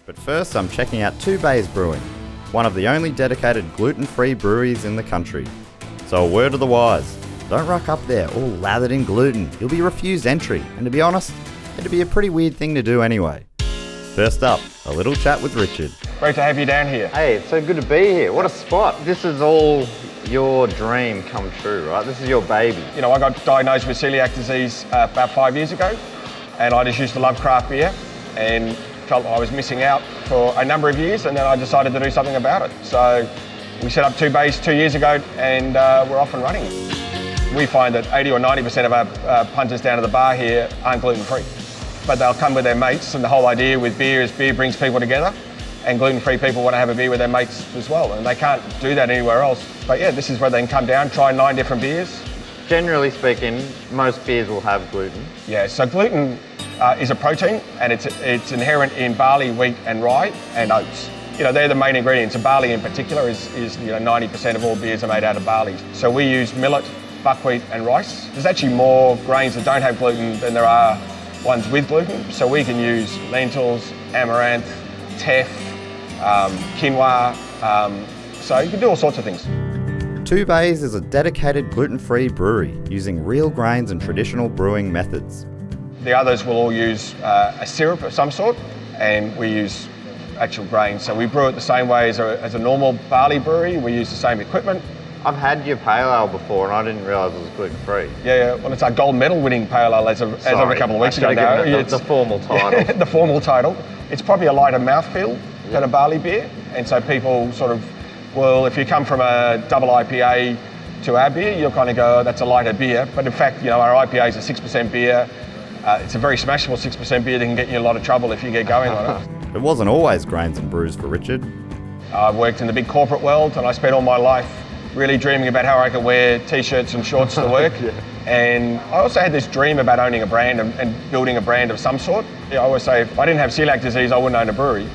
But first I'm checking out Two Bays Brewing, one of the only dedicated gluten-free breweries in the country. So a word to the wise, don't rock up there all lathered in gluten. You'll be refused entry, and to be honest, it'd be a pretty weird thing to do anyway. First up, a little chat with Richard. Great to have you down here. Hey, it's so good to be here. What a spot. This is all your dream come true, right? This is your baby. You know, I got diagnosed with celiac disease about 5 years ago, and I just used to love craft beer and felt I was missing out for a number of years, and then I decided to do something about it. So we set up Two Bays 2 years ago, and we're off and running. We find that 80 or 90% of our punters down at the bar here aren't gluten-free, but they'll come with their mates, and the whole idea with beer is beer brings people together, and gluten-free people want to have a beer with their mates as well, and they can't do that anywhere else. But yeah, this is where they can come down, try 9 different beers. Generally speaking, most beers will have gluten. Yeah, so gluten is a protein, and it's inherent in barley, wheat, and rye, and oats. You know, they're the main ingredients. And barley in particular is 90% of all beers are made out of barley. So we use millet, buckwheat, and rice. There's actually more grains that don't have gluten than there are ones with gluten. So we can use lentils, amaranth, teff, quinoa, so you can do all sorts of things. Two Bays is a dedicated gluten-free brewery using real grains and traditional brewing methods. The others will all use a syrup of some sort, and we use actual grains. So we brew it the same way as a normal barley brewery. We use the same equipment. I've had your pale ale before and I didn't realise it was gluten-free. Yeah, well, it's our gold medal winning pale ale as of a couple of weeks ago now. It's the formal title. The formal title. It's probably a lighter mouthfeel than a barley beer, and so people sort of, well, if you come from a double IPA to our beer, you'll kind of go, oh, that's a lighter beer. But in fact, our IPA is a 6% beer. It's a very smashable 6% beer that can get you in a lot of trouble if you get going on it. It wasn't always grains and brews for Richard. I've worked in the big corporate world, and I spent all my life really dreaming about how I could wear t-shirts and shorts to work. Yeah. And I also had this dream about owning a brand and building a brand of some sort. I always say, if I didn't have celiac disease, I wouldn't own a brewery.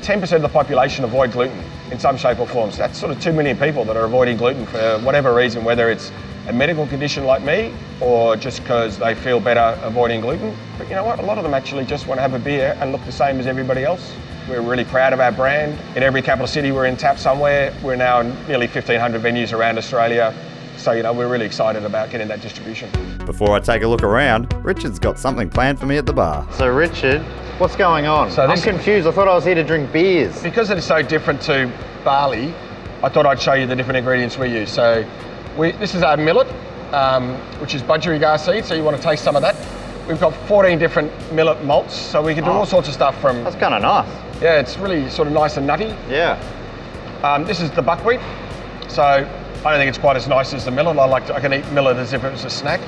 10% of the population avoid gluten in some shape or form. So that's sort of 2 million people that are avoiding gluten for whatever reason, whether it's a medical condition like me or just because they feel better avoiding gluten. But you know what? A lot of them actually just want to have a beer and look the same as everybody else. We're really proud of our brand. In every capital city we're in tap somewhere. We're now in nearly 1,500 venues around Australia. So, we're really excited about getting that distribution. Before I take a look around, Richard's got something planned for me at the bar. So Richard, what's going on? I'm confused. I thought I was here to drink beers. Because it is so different to barley, I thought I'd show you the different ingredients we use. So this is our millet, which is budgerigar seed, so you want to taste some of that. We've got 14 different millet malts, so we can do all sorts of stuff from... That's kind of nice. Yeah, it's really sort of nice and nutty. Yeah. This is the buckwheat, so I don't think it's quite as nice as the millet. I can eat millet as if it was a snack.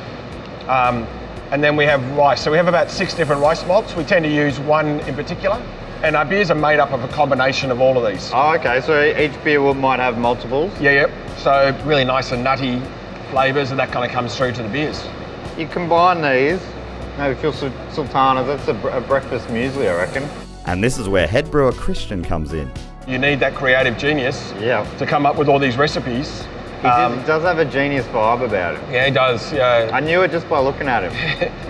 And then we have rice. So we have about 6 different rice malts. We tend to use one in particular. And our beers are made up of a combination of all of these. Oh, okay. So each beer might have multiples? Yeah. So really nice and nutty flavours, and that kind of comes through to the beers. You combine these, maybe feel sultanas, that's a breakfast muesli, I reckon. And this is where head brewer Christian comes in. You need that creative genius to come up with all these recipes. He does have a genius vibe about him. Yeah, he does, yeah. I knew it just by looking at him.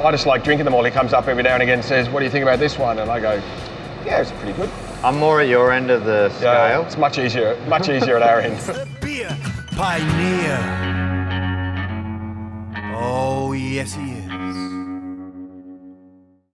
I just like drinking them all. He comes up every now and again and says, what do you think about this one? And I go, yeah, it's pretty good. I'm more at your end of the scale. Yeah, it's much easier at our end. The beer pioneer. Oh, yes, he